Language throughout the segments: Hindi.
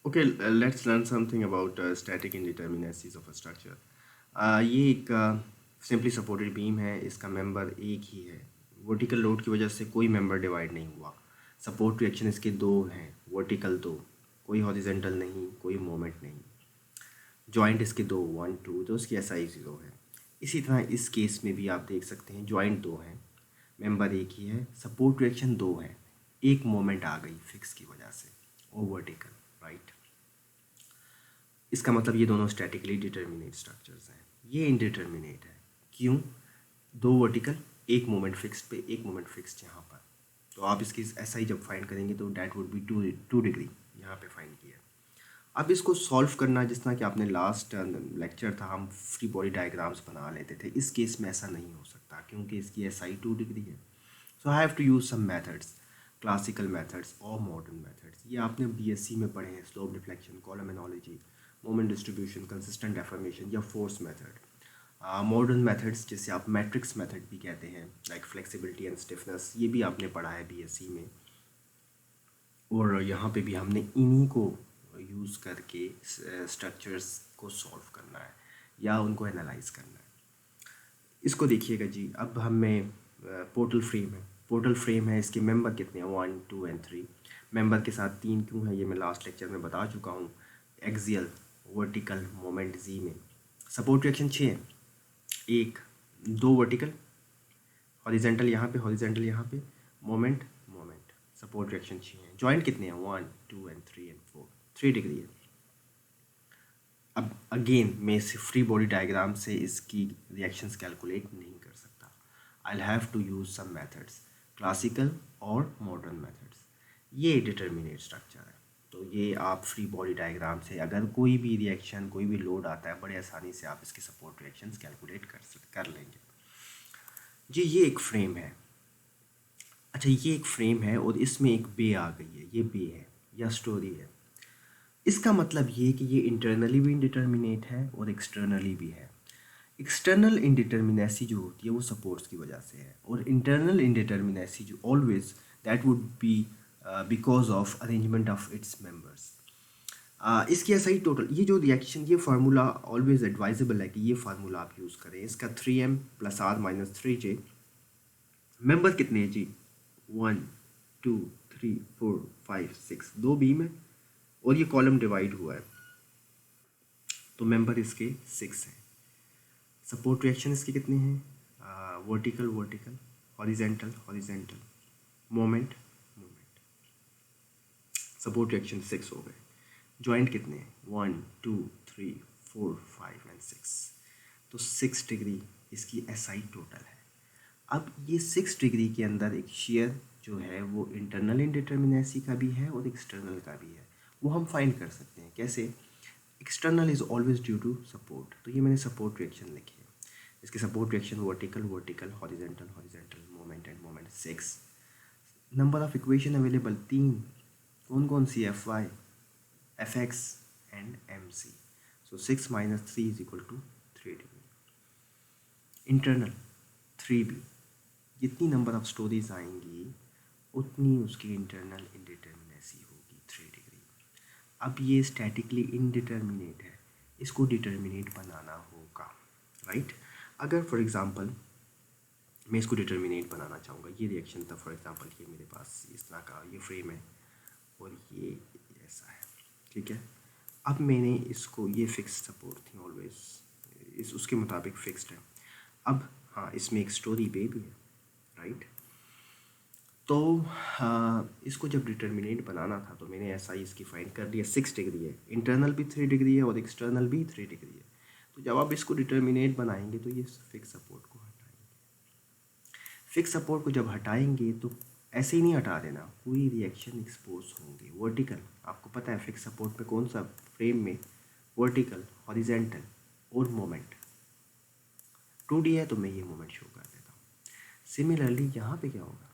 Okay, let's learn something about static indeterminacies of a structure. ये एक सिंपली सपोर्टेड बीम है, इसका मेंबर एक ही है। वर्टिकल लोड की वजह से कोई मेंबर डिवाइड नहीं हुआ। सपोर्ट रिएक्शन इसके दो हैं, वर्टिकल दो, कोई हॉरिजेंटल नहीं, कोई मोमेंट नहीं। जॉइंट इसके दो, वन टू, तो उसकी एसआई ज़ीरो है। इसी तरह इस केस में भी आप देख सकते हैं जॉइंट दो हैं, मेंबर एक ही है, सपोर्ट रिएक्शन दो है, एक मोमेंट आ गई फिक्स की वजह से, और वर्टिकल, राइट। इसका मतलब ये दोनों स्टैटिकली डिटर्मिनेट स्ट्रक्चर्स हैं। ये इनडिटर्मिनेट है, क्यों? दो वर्टिकल, एक मोमेंट फिक्स पे, एक मोमेंट फिक्स यहाँ पर। तो आप इसकी एसआई जब फाइंड करेंगे तो that would be two degree, यहाँ पे फाइंड किया। अब इसको सॉल्व करना, जिस तरह कि आपने लास्ट लेक्चर था, हम फ्री बॉडी डायग्राम्स बना लेते थे। इस केस में ऐसा नहीं हो सकता क्योंकि इसकी एसआई 2 डिग्री है। So I have to use some methods, classical methods और मॉडर्न मेथड्स। ये आपने बीएससी में पढ़े हैं, slope deflection, column analogy, moment distribution, consistent deformation या फोर्स मेथड। मॉडर्न मेथड्स जिसे आप मैट्रिक्स मेथड भी कहते हैं, लाइक फ्लेक्सिबिलिटी एंड स्टिफनेस, ये भी आपने पढ़ा है बीएससी में। और यहाँ पे भी हमने इन्हीं को यूज़ करके स्ट्रक्चर्स को सॉल्व करना है या उनको एनालाइज करना है। इसको देखिएगा जी, अब हमें पोर्टल फ्रेम है, पोर्टल फ्रेम है, इसके मेंबर कितने हैं? 1 2 एंड 3। मेंबर के साथ 3 क्यों है ये मैं लास्ट लेक्चर में बता चुका हूँ। एक्सियल, वर्टिकल, मोमेंट जी में। सपोर्ट रिएक्शन 6 है, एक, दो वर्टिकल, हॉरिजेंटल यहाँ पे, हॉरिजेंटल यहाँ पे, मोमेंट मोमेंट। सपोर्ट रिएक्शन 6 है। जॉइंट कितने हैं? 1 2 एंड 3 एंड 4, 3 डिग्री है। अब अगेन मैं इस फ्री बॉडी डायग्राम से इसकी रिएक्शंस कैलकुलेट नहीं कर सकता। I have to use some methods, classical और मॉडर्न मेथड्स। ये डिटर्मिनेट स्ट्रक्चर है। तो ये आप फ्री बॉडी डायग्राम से अगर कोई भी रिएक्शन, कोई भी लोड आता है, बड़े आसानी से आप इसके सपोर्ट रिएक्शंस कैलकुलेट कर लेंगे जी। ये एक फ्रेम है। अच्छा, ये एक फ्रेम है और इसमें एक बे आ गई है, ये बे है या स्टोरी है। इसका मतलब ये कि ये इंटरनली भी इंडिटर्मिनेट है और एक्सटर्नली भी है। एक्सटर्नल इंडिटर्मिनेसी जो होती है वो सपोर्ट्स की वजह से है, और इंटरनल इंडिटर्मिनेसी जो always that would be because of arrangement of its members. इसकी ऐसा ही टोटल, ये जो रिएक्शन, ये फार्मूला ऑलवेज एडवाइजेबल है कि ये फार्मूला आप यूज़ करें। इसका 3m + r - 3j। मेंबर कितने हैं जी? 1 2 3 4 5 6, दो बीम है और ये कॉलम डिवाइड हुआ है, तो मेंबर इसके 6 हैं। सपोर्ट रिएक्शन इसके कितने हैं? Vertical vertical, horizontal horizontal, moment moment. Support reaction 6 हो गए। जॉइंट कितने हैं? 1 2 3 4 5 एंड 6, तो 6 डिग्री इसकी एसआई टोटल है। अब ये 6 डिग्री के अंदर एक शेयर जो है वो इंटरनल इंडिटर्मिनेसी का भी है और एक्सटर्नल का भी है। वो हम फाइंड कर सकते हैं कैसे? External is always due to support, तो ये मैंने सपोर्ट रिएक्शन लिखी है। इसके support reaction vertical vertical, horizontal horizontal, moment and moment 6। Number of equation available 3, कौन कौन सी? Fy, Fx and Mc। So 6 - 3 = 3 degree. Internal 3b, जितनी नंबर ऑफ स्टोरीज आएंगी उतनी उसकी इंटरनल इंडिटर्मिनेसी होगी 3 डिग्री। अब ये स्टैटिकली इनडिटर्मिनेट है, इसको डिटर्मिनेट बनाना होगा, राइट। अगर फॉर एग्जांपल मैं इसको डिटर्मिनेट बनाना चाहूँगा, ये रिएक्शन था फॉर एग्जांपल, ये मेरे पास इस तरह का ये फ्रेम है और ये ऐसा है, ठीक है। अब मैंने इसको, ये फिक्स सपोर्ट थी ऑलवेज, इस उसके मुताबिक फिक्स्ड है। अब हाँ, इसमें एक स्टोरी पे भी है, राइट। तो इसको जब डिटर्मिनेट बनाना था तो मैंने ऐसा ही इसकी फाइंड कर लिया। 6 डिग्री है, इंटरनल भी 3 डिग्री है और एक्सटर्नल भी 3 डिग्री है। तो जब आप इसको डिटर्मिनेट बनाएंगे तो ये फिक्स सपोर्ट को हटाएंगे। फिक्स सपोर्ट को जब हटाएंगे तो ऐसे ही नहीं हटा देना, कोई रिएक्शन एक्सपोज होंगे। वर्टिकल, आपको पता है फिक्स सपोर्ट पे कौन सा फ्रेम में? वर्टिकल, हॉरिजेंटल और मोमेंट। 2D है तो मैं ये मोमेंट शो कर देता हूँ। सिमिलरली यहाँ पे क्या होगा?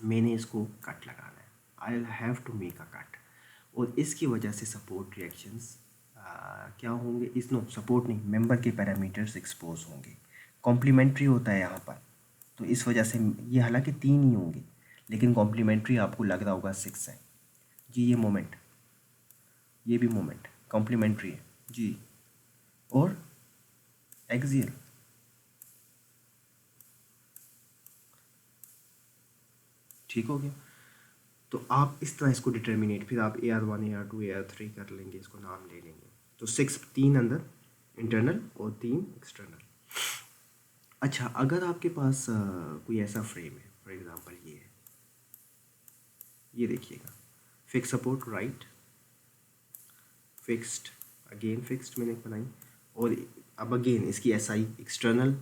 मैंने इसको कट लगाना है, I have to make a cut, और इसकी वजह से सपोर्ट रिएक्शंस क्या होंगे? इस नो सपोर्ट नहीं, मेंबर के पैरामीटर्स एक्सपोज होंगे। कॉम्प्लीमेंट्री होता है यहाँ पर, तो इस वजह से ये हालांकि 3 ही होंगे लेकिन कॉम्प्लीमेंट्री आपको लग रहा होगा 6 है जी। ये मोमेंट ये भी मोमेंट कॉम्प्लीमेंट्री है जी। और एक्सियल, ठीक हो गया। तो आप इस तरह इसको डिटर्मिनेट, फिर आप AR1 AR2 AR3 कर लेंगे, इसको नाम ले लेंगे। तो 6 3 अंदर इंटरनल और 3 एक्सटर्नल। अच्छा, अगर आपके पास कोई ऐसा फ्रेम है, फॉर एग्जांपल ये है, ये देखिएगा, fix support right, fixed, again fixed मैंने बनाई, और अब अगेन इसकी SI एक्सटर्नल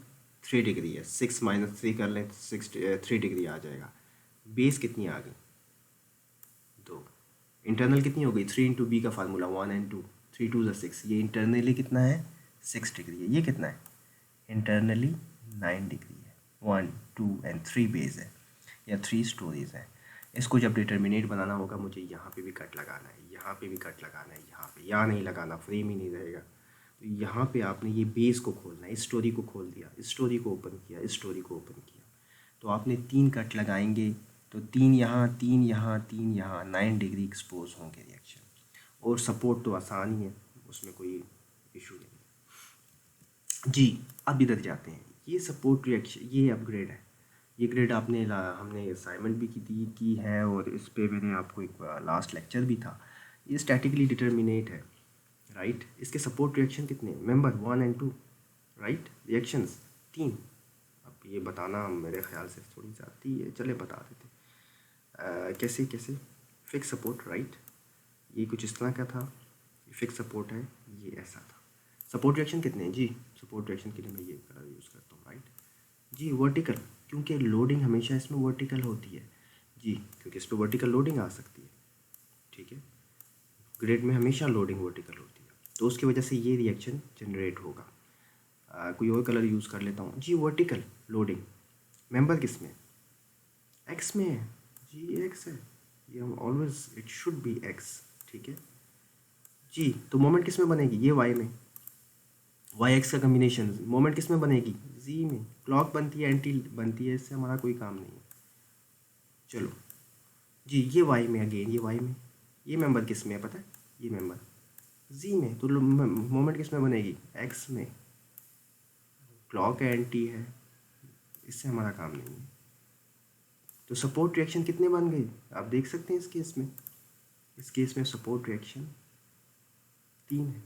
3 डिग्री है, 6 - 3 कर लें तो 3 डिग्री आ जाएगा। बेस कितनी आ गई? 2। इंटरनल कितनी हो गई? 3 × B का फार्मूला 1 and 2, 3 2 = 6। ये इंटरनली कितना है? 6 डिग्री है। ये कितना है? इंटरनली 9 डिग्री है। 1 2 and 3 बेस है या 3 स्टोरीज है। इसको जब डिटर्मिनेट बनाना होगा, मुझे यहाँ पे भी कट लगाना है, यहाँ पे भी कट लगाना है, यहाँ नहीं लगाना, फ्रेम ही नहीं रहेगा। तो यहाँ पे आपने ये बेस को खोलना है, इस स्टोरी को खोल दिया, इस स्टोरी को ओपन किया, इस स्टोरी को ओपन किया, तो आपने 3 कट लगाएंगे, तो 3 यहाँ, 3 यहाँ, 3 यहाँ, 9 डिग्री एक्सपोज होंगे रिएक्शन। और सपोर्ट तो आसान ही है, उसमें कोई इशू नहीं जी। अब इधर जाते हैं, ये सपोर्ट रिएक्शन, ये अपग्रेड है। ये ग्रेड हमने असाइनमेंट भी की है, और इस पे मैंने आपको एक लास्ट लेक्चर भी था। ये स्टैटिकली डिटर्मिनेट है, राइट। इसके सपोर्ट रिएक्शन कितने? Member 1 and 2, right. रिएक्शंस 3। अब ये बताना मेरे ख्याल से थोड़ी ज़्यादा है, चले बता देते। कैसे कैसे? फिक्स सपोर्ट, राइट, ये कुछ इस तरह का था, ये फिक्स सपोर्ट है, ये ऐसा था। सपोर्ट रिएक्शन कितने हैं जी? सपोर्ट रिएक्शन के लिए मैं ये कलर यूज़ करता हूँ, राइट जी। वर्टिकल, क्योंकि लोडिंग हमेशा इसमें वर्टिकल होती है जी, क्योंकि इस पर वर्टिकल लोडिंग आ सकती है, ठीक है। ग्रेड में हमेशा लोडिंग वर्टिकल होती है, तो उसकी वजह से ये रिएक्शन जनरेट होगा। कोई और कलर यूज़ कर लेता हूँ जी। वर्टिकल लोडिंग मेंबर किस में? एक्स में है जी, एक्स है, ये हम always it should be x, ठीक है जी। तो मोमेंट किस में बनेगी? ये वाई में, वाई एक्स का कम्बिनेशन। मोमेंट किस में बनेगी? जी में। क्लॉक बनती है, एंटी बनती है, इससे हमारा कोई काम नहीं है। चलो जी, ये वाई में, अगेन ये वाई में। ये मेंबर किस में है पता है? ये मेंबर जी में। तो मोमेंट किस में बनेगी? एक्स में। क्लॉक एंटी है, इससे हमारा काम नहीं है। तो सपोर्ट रिएक्शन कितने बन गए आप देख सकते हैं इस केस में। इस केस में सपोर्ट रिएक्शन 3 है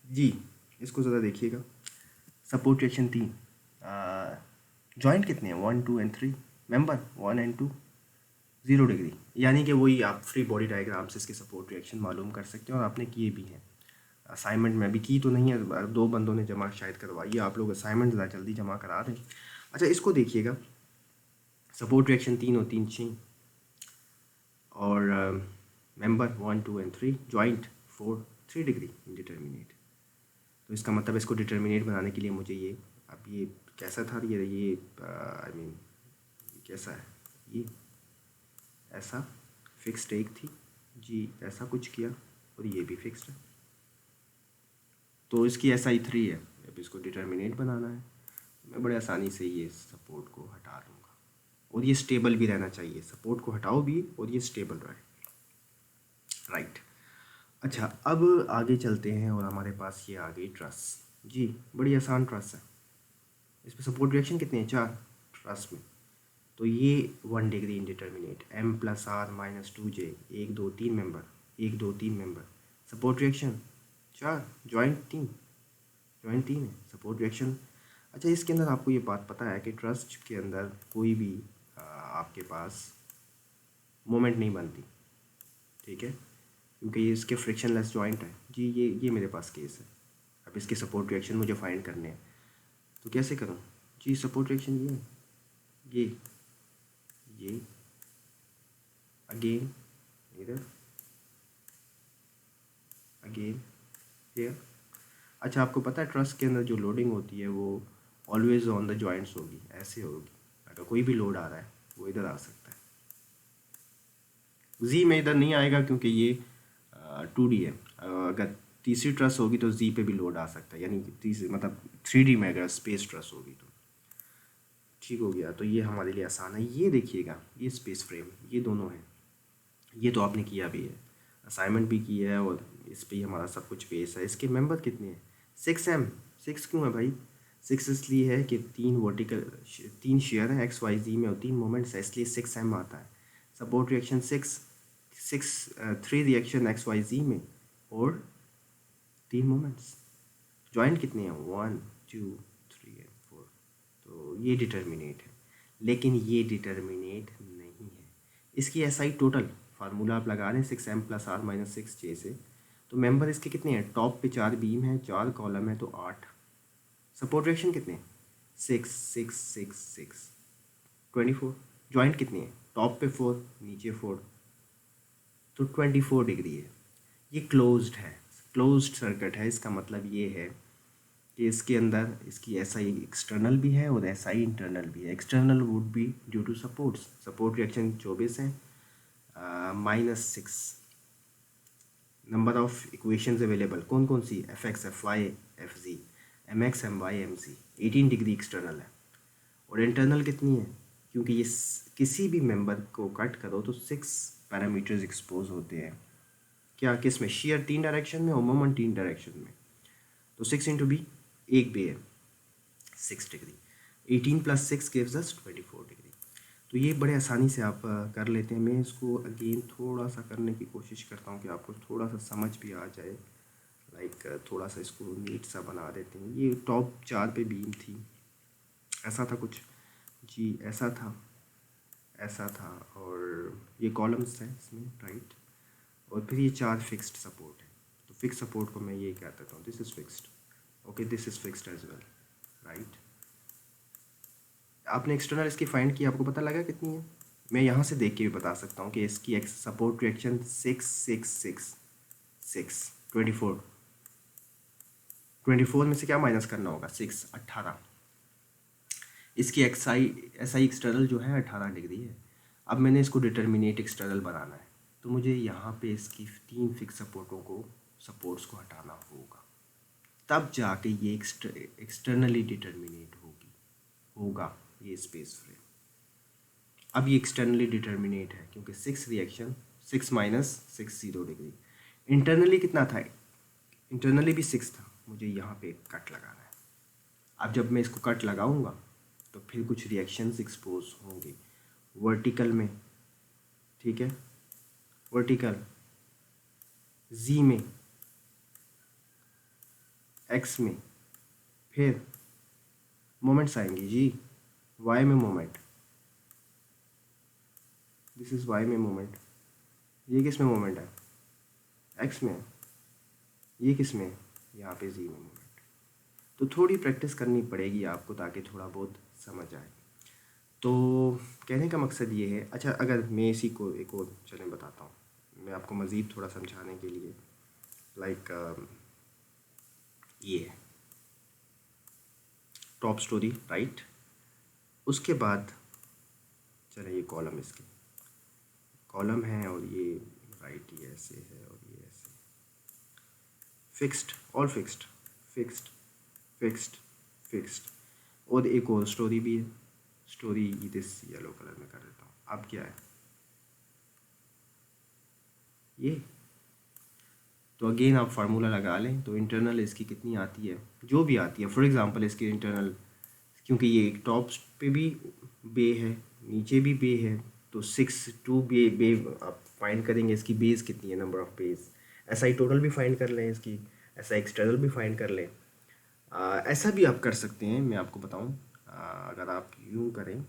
जी। इसको ज़रा देखिएगा, सपोर्ट रिएक्शन 3। जॉइंट कितने हैं? 1 2 and 3। Member 1 and 2, 0 degree. यानी कि वही आप फ्री बॉडी डायग्राम से इसके सपोर्ट रिएक्शन मालूम कर सकते हैं, और आपने किए भी हैं। असाइनमेंट में अभी की तो नहीं है, 2 बंदों ने जमा शायद करवाई है। आप लोग असाइनमेंट ज़रा जल्दी जमा करा दें। अच्छा, इसको देखिएगा, सपोर्ट रिएक्शन 3 और 3 6, और member 1 2 and 3, joint 4 3 degree indeterminate. तो इसका मतलब इसको डिटर्मिनेट बनाने के लिए मुझे ये, अब ये कैसा था, ये आई मीन कैसा है, ये ऐसा फिक्स्ड एक थी जी, ऐसा कुछ किया, और ये भी फिक्स्ड है। तो इसकी SI 3 है। अब इसको डिटर्मिनेट बनाना है, मैं बड़े आसानी से ये सपोर्ट को हटा दूँगा, और ये स्टेबल भी रहना चाहिए। सपोर्ट को हटाओ भी और ये स्टेबल रहे, राइट। अच्छा, अब आगे चलते हैं, और हमारे पास ये आ गई ट्रस जी। बड़ी आसान ट्रस है। इस पर सपोर्ट रिएक्शन कितने हैं? 4 ट्रस में। तो ये 1 degree indeterminate, M + R - 2J, 1 2 3 member, 1 2 3 member. Support reaction 4, joint 3, joint 3 है सपोर्ट रिएक्शन। अच्छा, इसके अंदर आपको ये बात पता है कि ट्रस्ट के अंदर कोई भी आपके पास मोमेंट नहीं बनती, ठीक है, क्योंकि ये इसके फ्रिक्शनलेस जॉइंट है जी। ये मेरे पास केस है। अब इसके सपोर्ट रिएक्शन मुझे फाइंड करने हैं, तो कैसे करूँ जी? सपोर्ट रिएक्शन ये अगेन इधर, अगेन हियर। अच्छा, आपको पता है ट्रस के अंदर जो लोडिंग होती है वो ऑलवेज ऑन द जॉइंट्स होगी, ऐसे होगी। अगर कोई भी लोड आ रहा है वो इधर आ सकता है, जी में इधर नहीं आएगा क्योंकि ये 2D है। अगर तीसरी ट्रस होगी तो जी पे भी लोड आ सकता है, यानी कि तीसरी मतलब 3D में अगर स्पेस ट्रस होगी तो ठीक हो गया। तो ये हमारे लिए आसान है। ये देखिएगा, ये स्पेस फ्रेम, ये दोनों हैं, ये तो आपने किया भी है, असाइनमेंट भी किया है और इस पे ही हमारा सब कुछ बेस है। इसके मेंबर कितने हैं? 6m। 6 क्यों है भाई? 6 इसलिए है कि तीन शेयर हैं एक्स वाई जी में और 3 मोमेंट्स है, इसलिए 6m आता है। Support reaction 3 reaction X Y Z में और 3 मोमेंट्स। जॉइंट कितने हैं? 1 2 3 एंड 4। तो ये डिटर्मिनेट है, लेकिन ये डिटर्मिनेट नहीं है। इसकी एसआई टोटल फार्मूला आप लगा रहे हैं 6m + r - 6j से। तो मेंबर इसके कितने हैं? टॉप पे 4 बीम है, 4 कॉलम है, तो 8। सपोर्ट रिएक्शन कितने हैं? 6 6 6 6 24। जॉइंट कितने हैं? टॉप पे 4, नीचे 4, तो 24 डिग्री है। ये क्लोज्ड है, क्लोज्ड सर्किट है। इसका मतलब ये है कि इसके अंदर इसकी एसआई एक्सटर्नल भी है और एसआई इंटरनल भी है। External would be due to supports. Support reaction 24 है, -6। नंबर ऑफ इक्वेशंस अवेलेबल कौन कौन सी? F X, F Y, F Z, M X, M Y, M Z. 18 degree external है और इंटरनल कितनी है? क्योंकि ये किसी भी मेंबर को कट करो तो 6 पैरामीटर्स एक्सपोज होते हैं। क्या किस में? शेयर 3 डायरेक्शन में और मोमेंट 3 डायरेक्शन में। तो 6 इंटू बी, एक बे है, 6 डिग्री। 18 + 6 gives us 24 degree. तो ये बड़े आसानी से आप कर लेते हैं। मैं इसको अगेन थोड़ा सा करने की कोशिश करता हूँ कि आपको थोड़ा सा समझ भी आ जाए। लाइक थोड़ा सा इसको नीट सा बना देते हैं। ये टॉप 4 पे बीम थी, ऐसा था कुछ जी, ऐसा था, ऐसा था, और ये कॉलम्स हैं इसमें, राइट। और फिर ये 4 फिक्स्ड सपोर्ट है। तो फिक्स सपोर्ट को मैं ये कह देता हूँ, this is fixed, okay, this is fixed as well, right. आपने एक्सटर्नल इसकी फाइंड की, आपको पता लगा कितनी है? मैं यहाँ से देख के भी बता सकता हूँ कि इसकी सपोर्ट रिएक्शन 6 6 6 6 24। 24 में से क्या माइनस करना होगा? 6 18। इसकी एसआई एक्सटर्नल जो है 18 डिग्री है। अब मैंने इसको डिटर्मिनेट एक्सटर्नल बनाना है, तो मुझे यहाँ पे इसकी 3 फिक्स सपोर्ट्स को हटाना होगा, तब जाके ये एक्सटर्नली डिटर्मिनेट होगा ये स्पेस फ्रेम। अब ये एक्सटर्नली डिटर्मिनेट है क्योंकि 6 रिएक्शन 6 - 6 0 डिग्री। इंटरनली कितना था? इंटरनली भी 6 था। मुझे यहाँ पे कट लगाना है। अब जब मैं इसको कट लगाऊंगा तो फिर कुछ रिएक्शंस एक्सपोज होंगे वर्टिकल में, ठीक है, वर्टिकल जी में, एक्स में, फिर मोमेंट्स आएंगे जी, वाई में मोमेंट, दिस इज़ वाई में मोमेंट। ये किस में मोमेंट है? एक्स में। ये किस में? यहाँ पे जी में मोमेंट। तो थोड़ी प्रैक्टिस करनी पड़ेगी आपको ताकि थोड़ा बहुत समझ आए। तो कहने का मकसद ये है। अच्छा, अगर मैं इसी को एक और चलें बताता हूँ मैं आपको मज़ीद थोड़ा समझाने के लिए। लाइक ये टॉप स्टोरी, राइट। उसके बाद चले ये कॉलम, इसके कॉलम है और ये राइट, ये ऐसे है और ये ऐसे, fixed, all fixed, fixed, fixed, fixed. और एक और स्टोरी भी है, स्टोरी दिस येलो कलर में कर देता हूँ। अब क्या है ये? तो अगेन आप फार्मूला लगा लें। तो इंटरनल इसकी कितनी आती है, जो भी आती है। फॉर एग्जांपल इसकी इंटरनल, क्योंकि ये एक टॉप पे भी बे है, नीचे भी बे है, तो 6 2 बे आप फाइंड करेंगे। इसकी बेस कितनी है, number of base. SI total भी फाइंड कर लें, इसकी एसआई एक्सटर्नल भी फाइंड कर लें। ऐसा भी आप कर सकते हैं, मैं आपको बताऊं। अगर आप यूँ करें,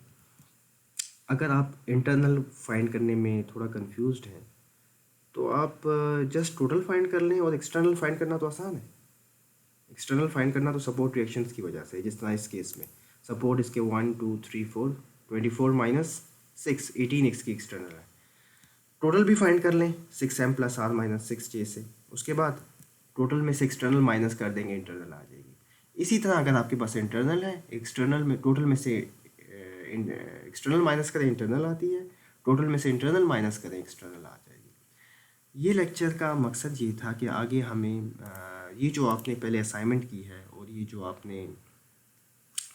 अगर आप इंटरनल फाइंड करने में थोड़ा कंफ्यूज्ड हैं तो आप जस्ट टोटल फाइंड कर लें। और एक्सटर्नल फाइंड करना तो आसान है। एक्सटर्नल फाइंड करना तो सपोर्ट रिएक्शंस की वजह से, जिस तरह इस केस में सपोर्ट इसके 1 2 3 4 24 - 6 18 इसकी एक्सटर्नल है। टोटल भी फाइंड कर लें 6m + r - 6j से। उसके बाद टोटल में से एक्सटर्नल माइनस कर देंगे, इंटरनल आ जाएगी। इसी तरह अगर आपके पास इंटरनल है, एक्सटर्नल में टोटल में से एक्सटर्नल माइनस करें, इंटरनल आती है। टोटल में से इंटरनल माइनस करें, एक्सटर्नल आ जाएगी। ये लेक्चर का मकसद ये था कि आगे हमें ये जो आपने पहले असाइनमेंट की है और ये जो आपने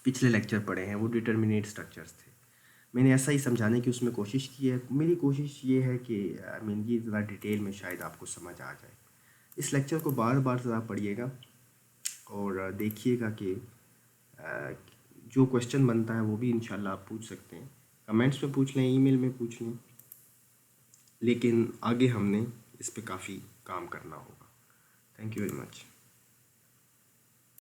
पिछले लेक्चर पढ़े हैं वो डिटर्मिनेट स्ट्रक्चर्स थे। मैंने ऐसा ही समझाने की उसमें कोशिश की है। मेरी कोशिश ये है कि ये ज़रा डिटेल में शायद आपको समझ आ जाए। इस लेक्चर को बार बार ज़रा पढ़िएगा और देखिएगा कि जो क्वेश्चन बनता है वो भी इंशाल्लाह आप पूछ सकते हैं, कमेंट्स में पूछ लें, ईमेल में पूछ लें, लेकिन आगे हमने इस पे काफ़ी काम करना होगा। Thank you very much.